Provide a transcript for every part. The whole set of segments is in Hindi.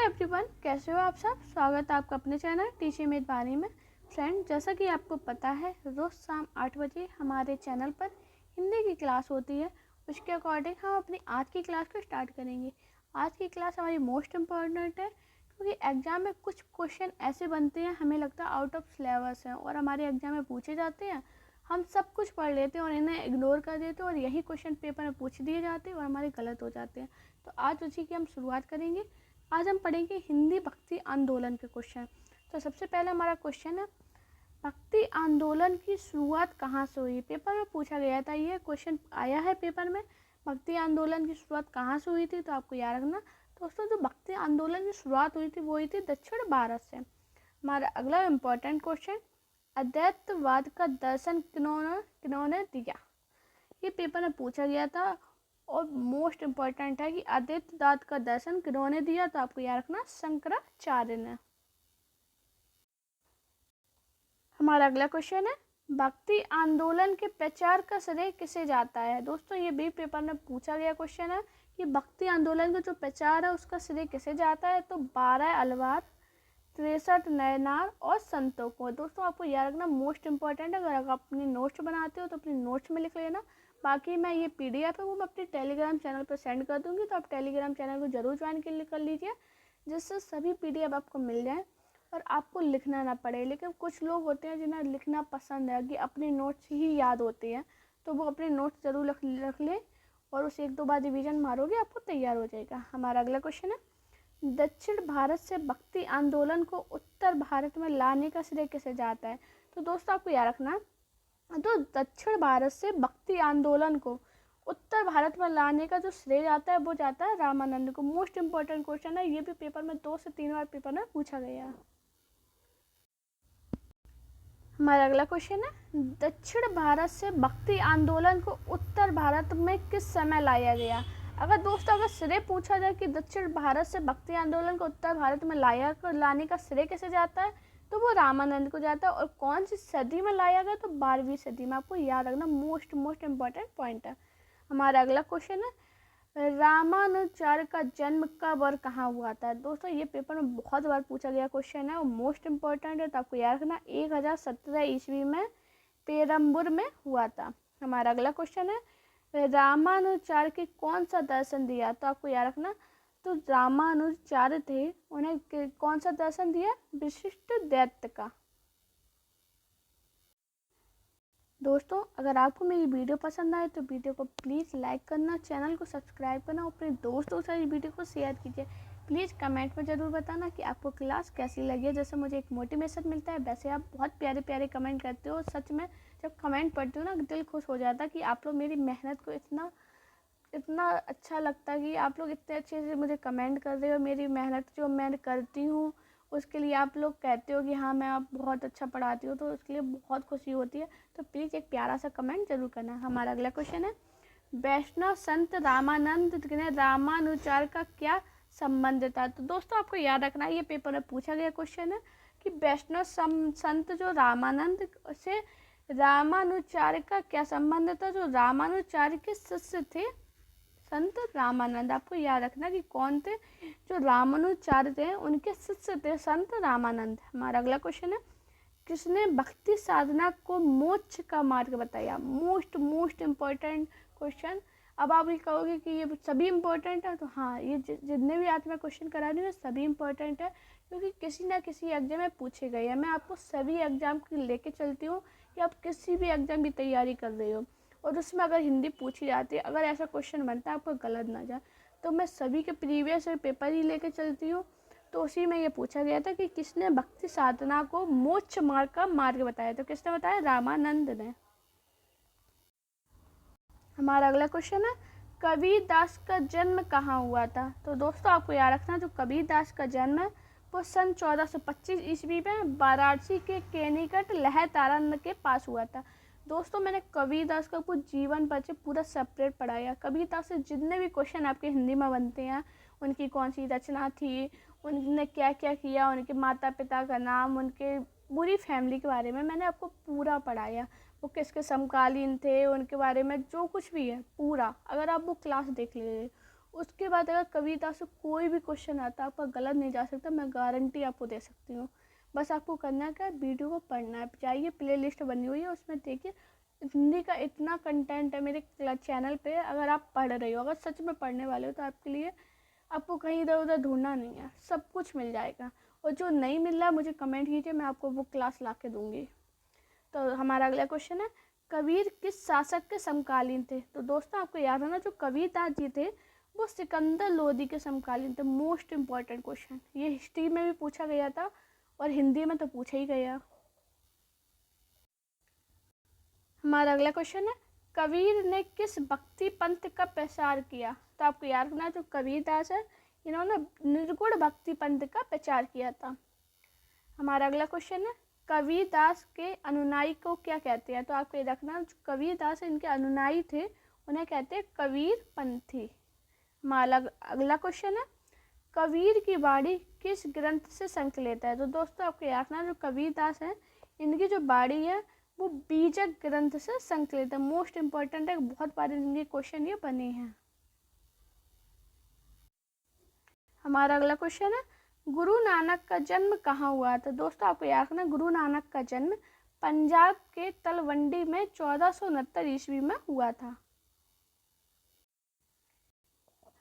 एवरीवन, कैसे हो आप सब। स्वागत है आपका अपने चैनल टीचिंग विद वाणी में। फ्रेंड, जैसा कि आपको पता है, रोज़ शाम 8 बजे हमारे चैनल पर हिंदी की क्लास होती है। उसके अकॉर्डिंग हम अपनी आज की क्लास को स्टार्ट करेंगे। आज की क्लास हमारी मोस्ट इम्पॉर्टेंट है, क्योंकि एग्ज़ाम में कुछ क्वेश्चन ऐसे बनते हैं हमें लगता है आउट ऑफ सिलेबस हैं और हमारे एग्ज़ाम में पूछे जाते हैं। हम सब कुछ पढ़ लेते हैं और इन्हें इग्नोर कर देते हैं और यही क्वेश्चन पेपर में पूछ दिए जाते हैं और हमारे गलत हो जाते हैं। तो आज उसी की हम शुरुआत करेंगे। आज हम पढ़ेंगे हिंदी भक्ति आंदोलन के क्वेश्चन। तो सबसे पहले हमारा क्वेश्चन है, भक्ति आंदोलन की शुरुआत कहाँ से हुई। पेपर में पूछा गया था, ये क्वेश्चन आया है पेपर में। भक्ति आंदोलन की शुरुआत कहाँ से हुई थी, तो आपको याद रखना दोस्तों, जो भक्ति आंदोलन की शुरुआत हुई थी वो हुई थी दक्षिण भारत से। हमारा अगला इम्पोर्टेंट क्वेश्चन, अद्वैतवाद का दर्शन किन्होंने दिया। ये पेपर में पूछा गया था और मोस्ट इम्पॉर्टेंट है कि अद्वैतवाद का दर्शन किन्होंने दिया, तो आपको याद रखना शंकराचार्य ने। हमारा अगला क्वेश्चन है, भक्ति आंदोलन के प्रचार का श्रेय किसे जाता है। दोस्तों, ये भी पेपर में पूछा गया क्वेश्चन है कि भक्ति आंदोलन का जो प्रचार है उसका श्रेय किसे जाता है, तो 12 अलवार, 63 नयनार और संतों को। दोस्तों, आपको याद रखना मोस्ट इम्पॉर्टेंट है। अगर आप अपनी नोट्स बनाते हो तो अपनी नोट्स में लिख लेना। बाकी मैं ये PDF है वो मैं अपने टेलीग्राम चैनल पर सेंड कर दूंगी, तो आप टेलीग्राम चैनल को जरूर ज्वाइन कर लीजिए, जिससे सभी PDF आपको मिल जाए और आपको लिखना ना पड़े। लेकिन कुछ लोग होते हैं जिन्हें लिखना पसंद है, कि अपनी नोट्स ही याद होती हैं, तो वो अपने नोट्स ज़रूर रख लें और उसे 1-2 बार रिविज़न मारोगे आपको तैयार हो जाएगा। हमारा अगला क्वेश्चन है, दक्षिण भारत से भक्ति आंदोलन को उत्तर भारत में लाने का श्रेय किसे जाता है। तो दोस्तों, आपको याद रखना, तो दक्षिण भारत से भक्ति आंदोलन को उत्तर भारत में लाने का जो श्रेय जाता है वो जाता है रामानंद को। मोस्ट इम्पोर्टेंट क्वेश्चन है, ये भी पेपर में 2 से 3 बार पेपर में पूछा गया है। हमारा अगला क्वेश्चन है, दक्षिण भारत से भक्ति आंदोलन को उत्तर भारत में किस समय लाया गया। अगर श्रेय पूछा जाए कि दक्षिण भारत से भक्ति आंदोलन को उत्तर भारत में लाने का श्रेय कैसे जाता है, तो वो रामानंद को जाता है। और कौन सी सदी में लाया गया, तो 12वीं सदी में। आपको याद रखना, मोस्ट इम्पॉर्टेंट पॉइंट है। हमारा अगला क्वेश्चन है, रामानुजाचार्य का जन्म कब और कहाँ हुआ था। दोस्तों, ये पेपर में बहुत बार पूछा गया क्वेश्चन है और मोस्ट इम्पोर्टेंट है, तो आपको याद रखना 1017 ईस्वी में पेरम्बूर में हुआ था। हमारा अगला क्वेश्चन है, रामानुजाचार्य के कौन सा दर्शन दिया, तो आपको याद रखना, तो रामानुजाचार्य थे, उन्हें कौन सा दर्शन दिया, विशिष्ट द्वैत का। दोस्तों, अगर आपको मेरी वीडियो पसंद आए तो वीडियो को प्लीज़ लाइक करना, चैनल को सब्सक्राइब करना और अपने दोस्तों से इस वीडियो को शेयर कीजिए। प्लीज़ कमेंट में ज़रूर बताना कि आपको क्लास कैसी लगी है, जैसे मुझे एक मोटिवेशन मिलता है। वैसे आप बहुत प्यारे प्यारे कमेंट करते हो, सच में जब कमेंट पढ़ती हूँ ना दिल खुश हो जाता है कि आप लोग मेरी मेहनत को इतना अच्छा लगता है कि आप लोग इतने अच्छे से मुझे कमेंट कर रहे हो। मेरी मेहनत जो मैं करती हूँ उसके लिए आप लोग कहते हो कि हाँ मैं आप बहुत अच्छा पढ़ाती हो, तो उसके लिए बहुत खुशी होती है। तो प्लीज़ एक प्यारा सा कमेंट जरूर करना। हमारा अगला क्वेश्चन है, वैष्णव संत रामानंद ने रामानुजाचार्य का क्या संबंध था। तो दोस्तों, आपको याद रखना, ये पेपर में पूछा गया क्वेश्चन है कि वैष्णव संत जो रामानंद से रामानुजाचार्य का क्या संबंध था। जो रामानुजाचार्य के शिष्य थे संत रामानंद। आपको याद रखना कि कौन थे, जो रामानुजाचार्य थे उनके शिष्य थे संत रामानंद। हमारा अगला क्वेश्चन है, किसने भक्ति साधना को मोक्ष का मार्ग बताया। Most important question. अब आप ये कहोगे कि ये सभी इम्पोर्टेंट है, तो हाँ, ये जितने भी आज मैं क्वेश्चन करा रही हूँ सभी इम्पोर्टेंट है, क्योंकि किसी ना किसी एग्जाम में पूछे गए हैं। मैं आपको सभी एग्जाम की लेके चलती हूँ कि आप किसी भी एग्जाम की तैयारी कर रहे हो और उसमें अगर हिंदी पूछी जाती है, अगर ऐसा क्वेश्चन बनता है आपको गलत ना जाए, तो मैं सभी के प्रीवियस पेपर ही लेके चलती हूँ। तो उसी में ये पूछा गया था कि किसने भक्ति साधना को मोक्ष मार्ग का मार्ग बताया, तो किसने बताया, रामानंद ने। हमारा अगला क्वेश्चन है, कबीरदास का जन्म कहाँ हुआ था। तो दोस्तों, आपको याद रखना, जो कबीरदास का जन्म है वो सन 1425 ईस्वी में वाराणसी के निकट लहतारा के पास हुआ था। दोस्तों, मैंने कबीरदास का कुछ जीवन परिचय पूरा सेपरेट पढ़ाया। कबीरदास से जितने भी क्वेश्चन आपके हिंदी में बनते हैं, उनकी कौन सी रचना थी, उन्होंने क्या क्या किया, उनके माता पिता का नाम, उनके पूरी फैमिली के बारे में मैंने आपको पूरा पढ़ाया। वो किसके समकालीन थे, उनके बारे में जो कुछ भी है पूरा, अगर आप वो क्लास देख लीजिए उसके बाद अगर कविता से कोई भी क्वेश्चन आता आपका गलत नहीं जा सकता, मैं गारंटी आपको दे सकती हूँ। बस आपको करना क्या है, वीडियो को पढ़ना है। जाइए, प्ले लिस्ट बनी हुई है, उसमें देखिए हिंदी का इतना कंटेंट है मेरे चैनल पे। अगर आप पढ़ रहे हो, अगर सच में पढ़ने वाले हो, तो आपके लिए आपको कहीं इधर उधर ढूंढना नहीं है, सब कुछ मिल जाएगा। और जो नहीं मिल रहा मुझे कमेंट कीजिए, मैं आपको वो क्लास ला के दूँगी। तो हमारा अगला क्वेश्चन है, कबीर किस शासक के समकालीन थे? तो दोस्तों आपको याद है ना, जो कबीरदास जी थे वो सिकंदर लोदी के समकालीन थे। मोस्ट इम्पॉर्टेंट क्वेश्चन, ये हिस्ट्री में भी पूछा गया था और हिंदी में तो पूछा ही गया। हमारा अगला क्वेश्चन है, कबीर ने किस भक्ति पंथ का प्रचार किया? तो आपको याद रखना, जो कबीरदास है इन्होंने निर्गुण भक्ति पंथ का प्रचार किया था। हमारा अगला क्वेश्चन है, कबीरदास के अनुनायी को क्या कहते हैं? तो आपको ये रखना, जो कबीरदास इनके अनुनायी थे उन्हें कहते हैं कबीर पंथी। हमारा अगला क्वेश्चन है, कबीर की वाणी किस ग्रंथ से संकलित है? तो दोस्तों आपको याद रखना, जो कबीरदास हैं इनकी जो वाणी है वो बीजक ग्रंथ से संकलित है। मोस्ट इम्पॉर्टेंट है, बहुत बार इनके क्वेश्चन ये बने हैं। हमारा अगला क्वेश्चन है, गुरु नानक का जन्म कहाँ हुआ? तो दोस्तों आपको याद रखना, गुरु नानक का जन्म पंजाब के तलवंडी में 1469 ईस्वी में हुआ था।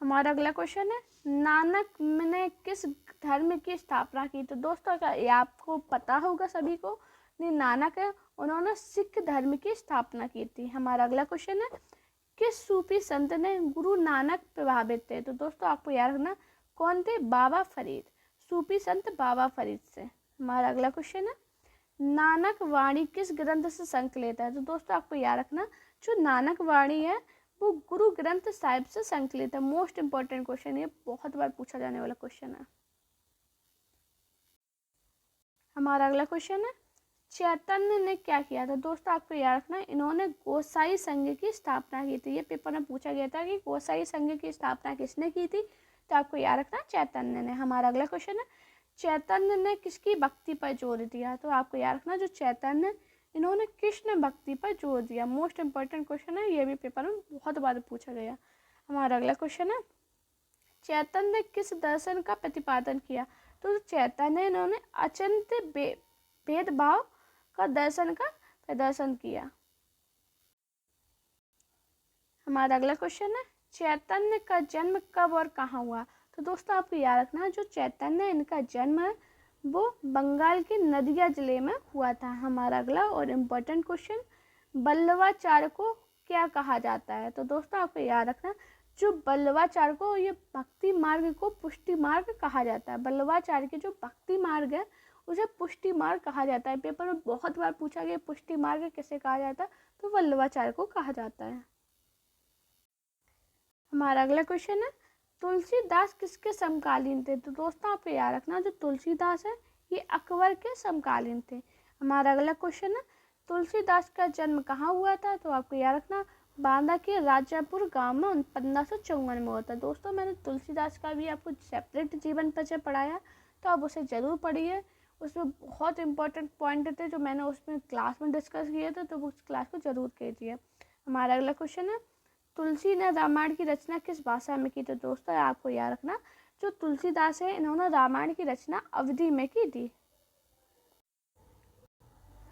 हमारा अगला क्वेश्चन है, नानक ने किस धर्म की स्थापना की? तो दोस्तों ये आपको पता होगा सभी को, नहीं नानक है उन्होंने सिख धर्म की स्थापना की थी। हमारा अगला क्वेश्चन है, किस सूफी संत ने गुरु नानक प्रभावित थे? तो दोस्तों आपको याद रखना, कौन थे? बाबा फरीद, सूफी संत बाबा फरीद से। हमारा अगला क्वेश्चन है, नानक वाणी किस ग्रंथ से संकलित है? तो दोस्तों आपको याद रखना, जो नानक वाणी है वो गुरु ग्रंथ साहिब से संकलित है। मोस्ट इंपॉर्टेंट क्वेश्चन, ये बहुत बार पूछा जाने वाला क्वेश्चन है। हमारा अगला क्वेश्चन है, चैतन्य ने क्या किया था? दोस्तों आपको याद रखना, इन्होंने गोसाई संघ की स्थापना की थी। ये पेपर में पूछा गया था कि गोसाई संघ की स्थापना किसने की थी? तो आपको याद रखना, चैतन्य ने। हमारा अगला क्वेश्चन है, चैतन्य ने किसकी भक्ति पर जोर दिया? तो आपको याद रखना, जो चैतन्य इन्होंने कृष्ण भक्ति पर जोर दिया। मोस्ट इंपॉर्टेंट क्वेश्चन है, ये भी पेपर में बहुत बार पूछा गया। हमारा अगला क्वेश्चन है, चैतन्य ने किस दर्शन का प्रतिपादन किया? तो चैतन्य इन्होंने अचिंत्य भेदभाव का दर्शन का प्रदर्शन किया। हमारा अगला क्वेश्चन है, चैतन्य का जन्म कब और कहाँ हुआ? तो दोस्तों आपको याद रखना, जो चैतन्य इनका जन्म है वो बंगाल के नदिया जिले में हुआ था। हमारा अगला और इम्पोर्टेंट क्वेश्चन, बल्लवाचार्य को क्या कहा जाता है? तो दोस्तों आपको याद रखना, जो बल्लवाचार्य को, ये भक्ति मार्ग को पुष्टि मार्ग कहा जाता है। बल्लवाचार्य के जो भक्ति मार्ग है उसे पुष्टि मार्ग कहा जाता है। पेपर में बहुत बार पूछा गया पुष्टि मार्ग किसे कहा जाता है? तो वल्लवाचार्य को कहा जाता है। हमारा अगला क्वेश्चन है, तुलसीदास किसके समकालीन थे? तो दोस्तों आपको याद रखना, जो तुलसीदास है ये अकबर के समकालीन थे। हमारा अगला क्वेश्चन है, तुलसीदास का जन्म कहाँ हुआ था? तो आपको याद रखना, बांदा के राजापुर गांव में 1554 में हुआ था। दोस्तों मैंने तुलसीदास का भी आपको सेपरेट जीवन परिचय पढ़ाया, तो आप उसे ज़रूर पढ़िए। उसमें बहुत इंपॉर्टेंट पॉइंट थे जो मैंने उसमें क्लास में डिस्कस किए थे, तो उस क्लास को ज़रूर कीजिए। हमारा अगला क्वेश्चन है, तुलसी ने रामायण की रचना किस भाषा में की? तो दोस्तों आपको याद रखना, जो तुलसीदास है इन्होंने रामायण की रचना अवधी में की थी।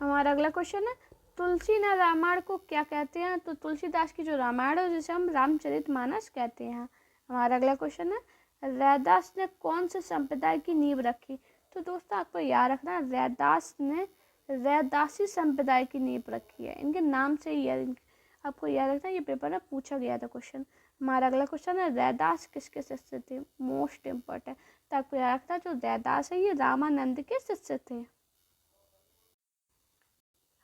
हमारा अगला क्वेश्चन है, तुलसी ने रामायण को क्या कहते हैं? तो तुलसीदास की जो रामायण है जिसे हम रामचरितमानस कहते हैं। हमारा अगला क्वेश्चन है, रैदास ने कौन से संप्रदाय की नींव रखी? तो दोस्तों आपको याद रखना, रैदास ने रैदासी संप्रदाय की नींव रखी है। इनके नाम से ही है, आपको याद रखना, ये पेपर में पूछा गया था क्वेश्चन। हमारा अगला क्वेश्चन है, रैदास किसके शिष्य थे? मोस्ट इम्पोर्टेंट, तो आपको याद रखना, जो रैदास है ये रामानंद के शिष्य थे।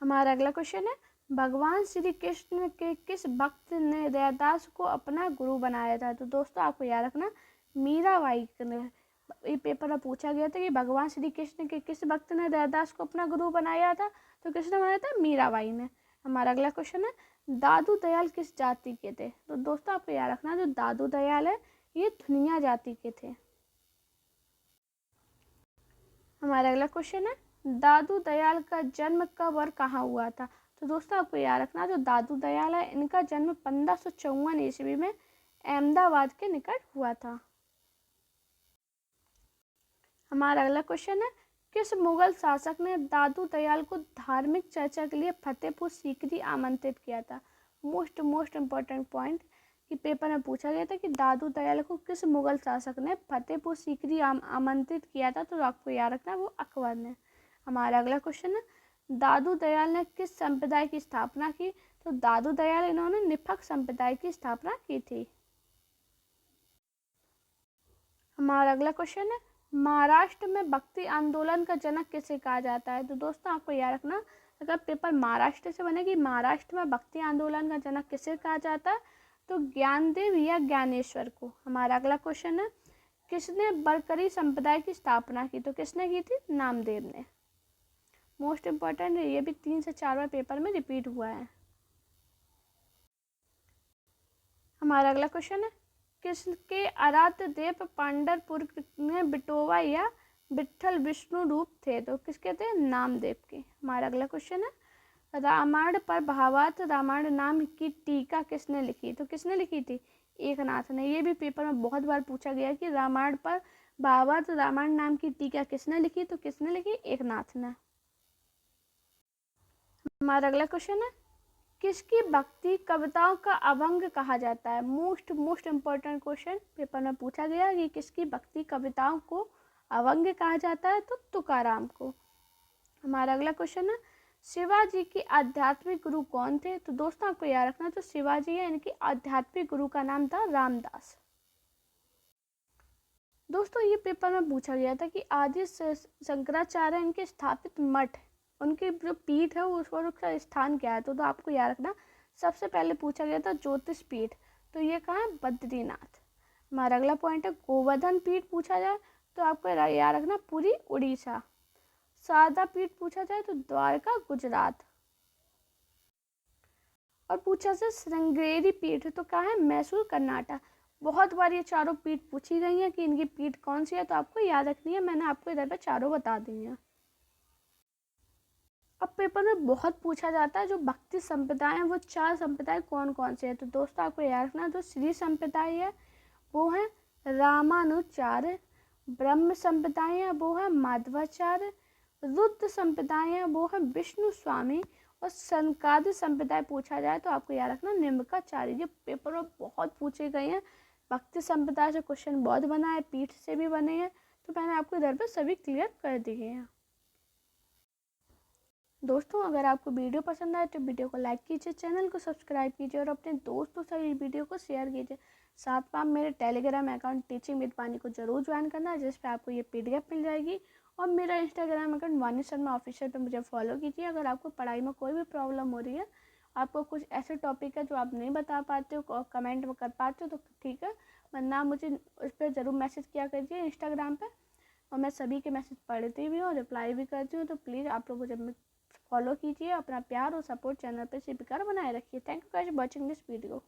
हमारा अगला क्वेश्चन है, भगवान श्री कृष्ण के किस भक्त ने रैदास को अपना गुरु बनाया था? तो दोस्तों आपको याद रखना, मीराबाई ने। ये पेपर में पूछा गया था कि भगवान श्री कृष्ण के किस भक्त ने रैदास को अपना गुरु बनाया था? तो किसने बनाया था? मीराबाई ने। हमारा अगला क्वेश्चन है, दादू दयाल किस जाति के थे? तो दोस्तों आपको याद रखना, जो दादू दयाल है ये धुनिया जाति के थे। हमारा अगला क्वेश्चन है, दादू दयाल का जन्म कब और कहाँ हुआ था? तो दोस्तों आपको याद रखना, जो दादू दयाल है इनका जन्म 1554 ईस्वी में अहमदाबाद के निकट हुआ था। हमारा अगला क्वेश्चन है, किस मुगल शासक ने दादू दयाल को धार्मिक चर्चा के लिए फतेहपुर सीकरी आमंत्रित किया था? मोस्ट इम्पोर्टेंट पॉइंट कि पेपर में पूछा गया था कि दादू दयाल को किस मुगल शासक ने फतेहपुर सीकरी आमंत्रित किया था, तो आपको याद रखना वो अकबर ने। हमारा अगला क्वेश्चन है, दादू दयाल ने किस संप्रदाय की स्थापना की? तो दादू दयाल इन्होंने निफक संप्रदाय की स्थापना की थी। हमारा अगला क्वेश्चन है, महाराष्ट्र में भक्ति आंदोलन का जनक किसे कहा जाता है? तो दोस्तों आपको याद रखना, अगर पेपर महाराष्ट्र से बने कि महाराष्ट्र में भक्ति आंदोलन का जनक किसे कहा जाता है, तो ज्ञानदेव या ज्ञानेश्वर को। हमारा अगला क्वेश्चन है, किसने बरकरी संप्रदाय की स्थापना की? तो किसने की थी? नामदेव ने। मोस्ट इम्पॉर्टेंट है, ये भी 3 से 4 बार पेपर में रिपीट हुआ है। हमारा अगला क्वेश्चन है, किसके आराध्य देव पंढरपुर में बिटोवा या विट्ठल विष्णु रूप थे? तो किसके थे? नामदेव के। हमारा अगला क्वेश्चन है, रामायण पर भावार्थ रामायण नाम की टीका किसने लिखी? तो किसने लिखी थी? एकनाथ ने। ये भी पेपर में बहुत बार पूछा गया कि रामायण पर भावार्थ रामायण नाम की टीका किसने लिखी? तो किसने लिखी? एकनाथ ने। हमारा अगला क्वेश्चन है, किसकी भक्ति कविताओं का अभंग कहा जाता है? मोस्ट इम्पोर्टेंट क्वेश्चन पेपर में पूछा गया कि किसकी भक्ति कविताओं को अभंग कहा जाता है? तो तुकाराम को। हमारा अगला क्वेश्चन है, शिवाजी के आध्यात्मिक गुरु कौन थे? तो दोस्तों आपको याद रखना, जो शिवाजी है इनकी आध्यात्मिक गुरु का नाम था रामदास। दोस्तों ये पेपर में पूछा गया था कि आदि शंकराचार्य इनके स्थापित मठ, उनकी जो पीठ है उस पर उसका स्थान क्या है? तो आपको याद रखना, सबसे पहले पूछा गया था ज्योतिष पीठ, तो ये कहाँ है? बद्रीनाथ। हमारा अगला पॉइंट है, गोवर्धन पीठ पूछा जाए तो आपको याद रखना पुरी उड़ीसा। शारदा पीठ पूछा जाए तो द्वारका गुजरात। और पूछा जाए श्रृंगेरी पीठ तो कहाँ है? मैसूर कर्नाटक। बहुत बार ये चारों पीठ पूछी गई हैं कि इनकी पीठ कौन सी है, तो आपको याद रखनी है। मैंने आपको इधर पे चारों बता दी हैं। अब पेपर में बहुत पूछा जाता है जो भक्ति संप्रदाय है वो 4 संप्रदाय कौन कौन से हैं? तो दोस्तों आपको याद रखना, जो श्री संप्रदाय है वो है रामानुचार्य, ब्रह्म संप्रदाय है वो है माधवाचार्य, रुद्र संप्रदाय है वो है विष्णु स्वामी, और सनकादि संप्रदाय पूछा जाए तो आपको याद रखना निम्बकाचार्य। ये पेपर में बहुत पूछे गए हैं। भक्ति संप्रदाय से क्वेश्चन बहुत बना है, पीठ से भी बने हैं, तो मैंने आपको इधर पर सभी क्लियर कर दिए हैं। दोस्तों अगर आपको वीडियो पसंद आए तो वीडियो को लाइक कीजिए, चैनल को सब्सक्राइब कीजिए और अपने दोस्तों से इस वीडियो को शेयर कीजिए। साथ में आप मेरे टेलीग्राम अकाउंट टीचिंग विद वानी को जरूर ज्वाइन करना, जिस पे आपको ये PDF मिल जाएगी। और मेरा इंस्टाग्राम अकाउंट वानी शर्मा ऑफिशियल पे मुझे फॉलो कीजिए। अगर आपको पढ़ाई में कोई भी प्रॉब्लम हो रही है, आपको कुछ ऐसे टॉपिक है जो आप नहीं बता पाते हो और कमेंट में कर पाते हो, तो ठीक है, वरना मुझे उस पर ज़रूर मैसेज किया कीजिए इंस्टाग्राम पर, और मैं सभी के मैसेज पढ़ती भी हूँ और रिप्लाई भी करती हूँ। तो प्लीज़ आप लोग मुझे फॉलो कीजिए, अपना प्यार और सपोर्ट चैनल पर इसी प्रकार बनाए रखिए। Thank you guys for watching this video.